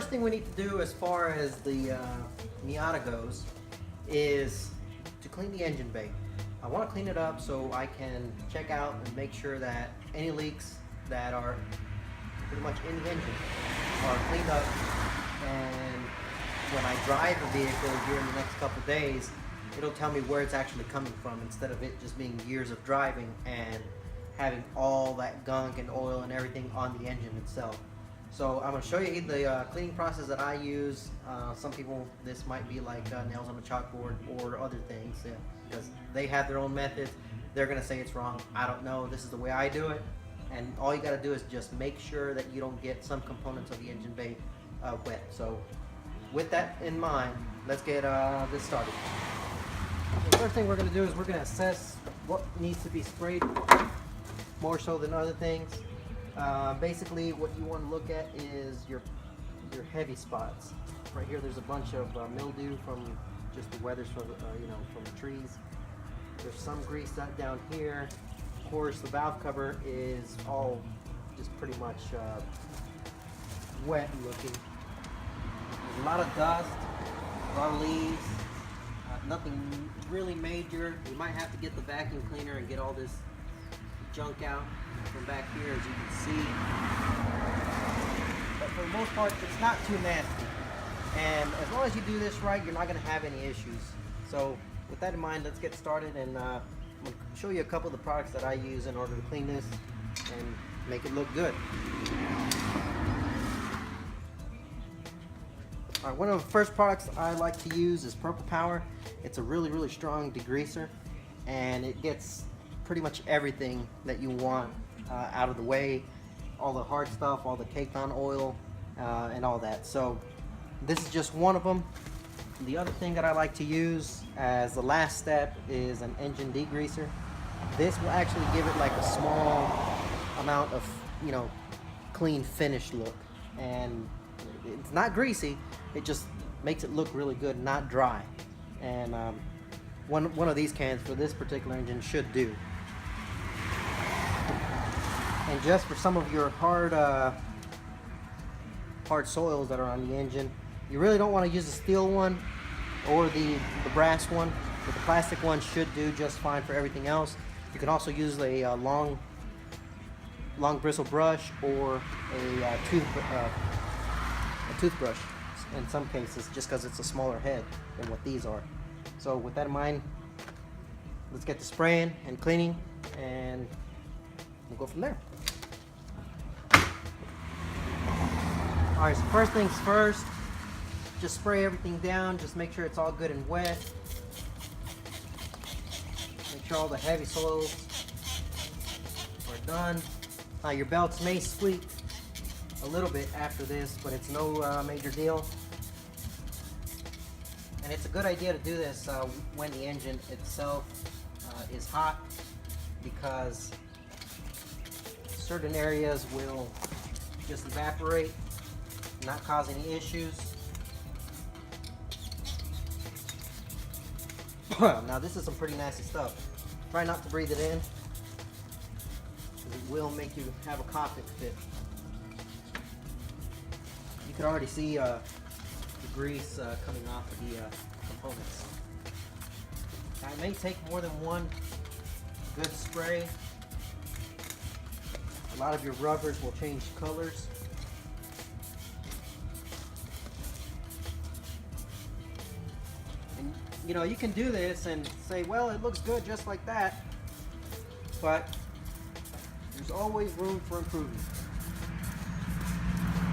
first thing we need to do as far as the Miata goes is to clean the engine bay. I want to clean it up so I can check out and make sure that any leaks that are pretty much in the engine are cleaned up, and when I drive the vehicle during the next couple of days, it'll tell me where it's actually coming from instead of it just being years of driving and having all that gunk and oil and everything on the engine itself. So I'm going to show you the cleaning process that I use. Some people, this might be like nails on a chalkboard or other things, because they have their own methods. They're going to say it's wrong. I don't know. This is the way I do it. And all you got to do is just make sure that you don't get some components of the engine bay wet. So with that in mind, let's get this started. The first thing we're going to do is we're going to assess what needs to be sprayed more so than other things. Basically, what you want to look at is your heavy spots. Right here, there's a bunch of mildew from just the weathers from from the trees. There's some grease down here. Of course, the valve cover is all just pretty much wet looking. There's a lot of dust, a lot of leaves. Nothing really major. You might have to get the vacuum cleaner and get all this junk out from back here, as you can see. But for the most part, it's not too nasty. And as long as you do this right, you're not going to have any issues. So with that in mind, let's get started, and I'm going to show you a couple of the products that I use in order to clean this and make it look good. Alright, one of the first products I like to use is Purple Power. It's a really strong degreaser, and it gets pretty much everything that you want out of the way, all the hard stuff, all the caked on oil, and all that. So this is just one of them. The other thing that I like to use as the last step is an engine degreaser. This will actually give it like a small amount of clean finish look, and it's not greasy. It just makes it look really good, not dry. And one of these cans for this particular engine should do. And just for some of your hard soils that are on the engine, you really don't want to use the steel one or the brass one, but the plastic one should do just fine for everything else. You can also use a long bristle brush or a toothbrush in some cases, just because it's a smaller head than what these are. So with that in mind, let's get to spraying and cleaning, and we'll go from there. Alright, so first things first, just spray everything down. Just make sure it's all good and wet. Make sure all the heavy soils are done. Your belts may squeak a little bit after this, but it's no major deal. And it's a good idea to do this when the engine itself is hot, because certain areas will just evaporate, not cause any issues. Now this is some pretty nasty stuff. Try not to breathe it in, because it will make you have a coughing fit. You can already see the grease coming off of the components. Now, it may take more than one good spray. A lot of your rubbers will change colors. And you can do this and say, well, it looks good just like that, but there's always room for improvement.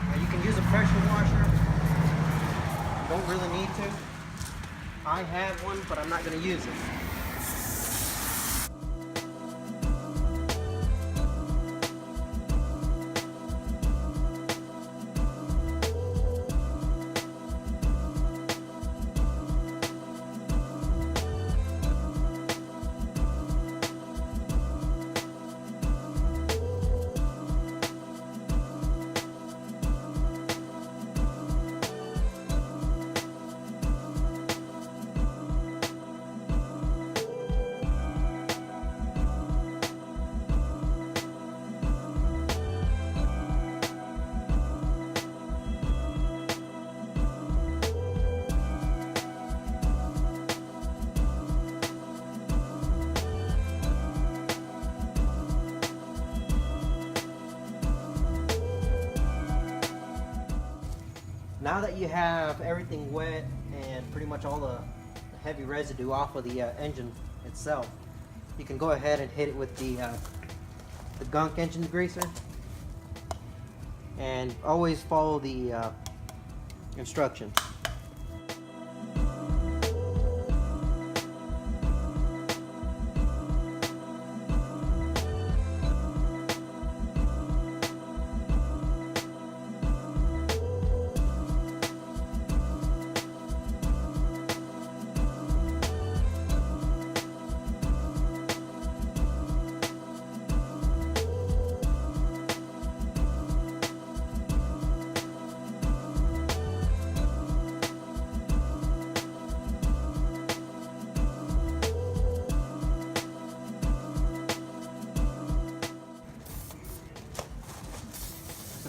Now, you can use a pressure washer. You don't really need to. I have one, but I'm not going to use it. Now that you have everything wet and pretty much all the heavy residue off of the engine itself, you can go ahead and hit it with the gunk engine degreaser, and always follow the instructions.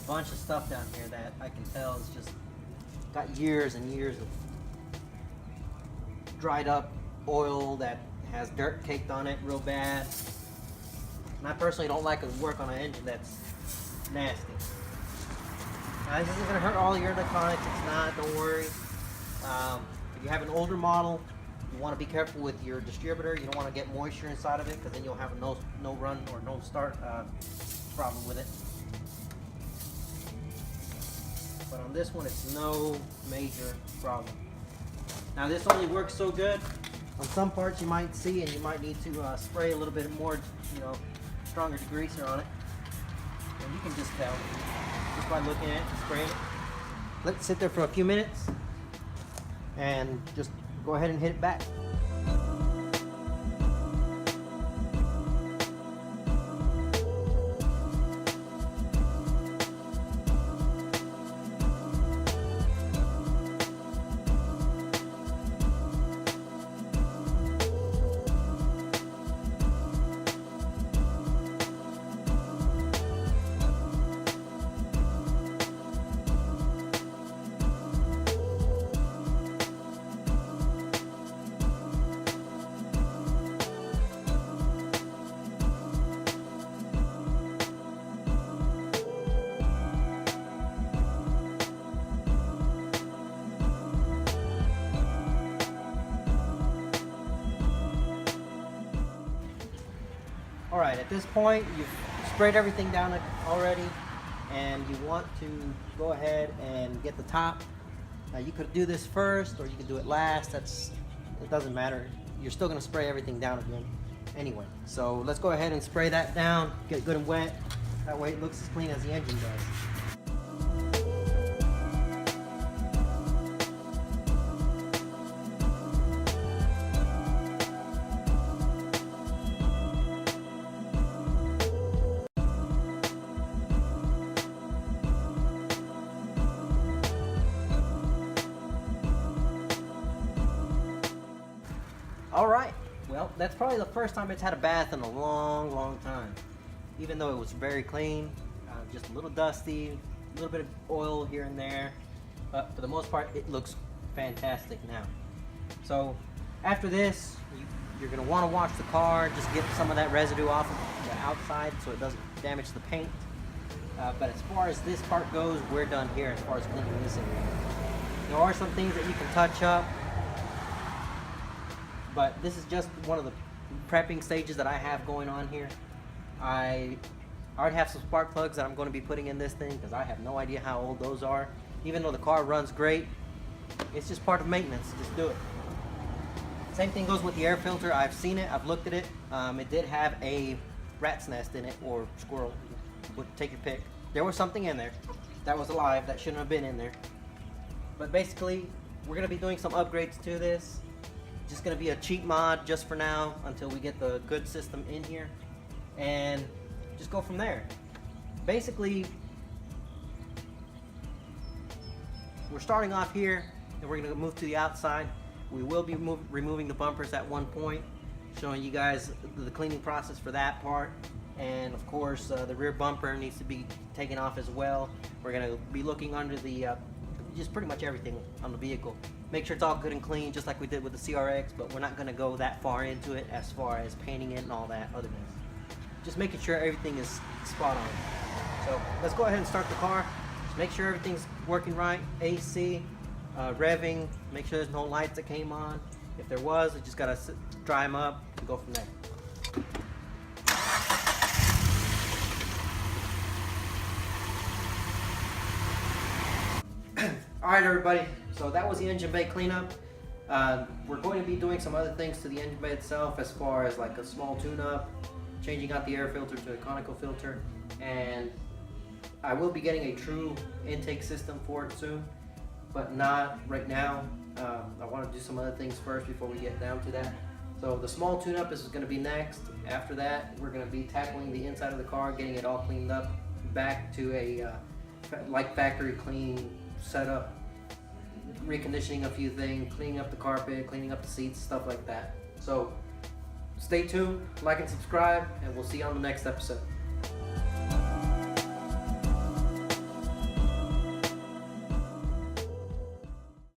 Bunch of stuff down here that I can tell is just got years and years of dried up oil that has dirt caked on it real bad. And I personally don't like to work on an engine that's nasty. Now, this isn't going to hurt all your electronics, it's not, don't worry. If you have an older model, you want to be careful with your distributor. You don't want to get moisture inside of it, because then you'll have a no run or no start problem with it. But on this one, it's no major problem. Now, this only works so good. On some parts you might see, and you might need to spray a little bit more, stronger degreaser on it. And you can just tell just by looking at it and spraying it. Let it sit there for a few minutes, and just go ahead and hit it back. Alright, at this point, you've sprayed everything down already, and you want to go ahead and get the top. Now, you could do this first, or you could do it last. It doesn't matter. You're still going to spray everything down again anyway. So let's go ahead and spray that down, get it good and wet. That way it looks as clean as the engine does. Alright, well, that's probably the first time it's had a bath in a long time. Even though it was very clean, just a little dusty, a little bit of oil here and there. But for the most part, it looks fantastic now. So after this, you're going to want to wash the car, just get some of that residue off of the outside so it doesn't damage the paint. But as far as this part goes, we're done here as far as cleaning this area. There are some things that you can touch up, but this is just one of the prepping stages that I have going on here. I already have some spark plugs that I'm going to be putting in this thing, because I have no idea how old those are. Even though the car runs great, it's just part of maintenance. Just do it. Same thing goes with the air filter. I've seen it, I've looked at it. It did have a rat's nest in it, or squirrel, take your pick. There was something in there that was alive that shouldn't have been in there. But basically, we're going to be doing some upgrades to this. Just going to be a cheap mod just for now until we get the good system in here, and just go from there. Basically, we're starting off here, and we're going to move to the outside. We will be removing the bumpers at one point, showing you guys the cleaning process for that part. And of course, the rear bumper needs to be taken off as well. We're going to be looking under the just pretty much everything on the vehicle. Make sure it's all good and clean, just like we did with the CRX, but we're not going to go that far into it as far as painting it and all that other things. Just making sure everything is spot on. So let's go ahead and start the car, make sure everything's working right. AC, revving, make sure there's no lights that came on. If there was, you just gotta dry them up and go from there. Alright everybody, so that was the engine bay cleanup. We're going to be doing some other things to the engine bay itself, as far as like a small tune-up, changing out the air filter to a conical filter, and I will be getting a true intake system for it soon, but not right now. I want to do some other things first before we get down to that. So the small tune-up is going to be next. After that, we're going to be tackling the inside of the car, getting it all cleaned up, back to a like factory clean setup, reconditioning a few things, cleaning up the carpet, cleaning up the seats, stuff like that. So stay tuned, like and subscribe, and we'll see you on the next episode.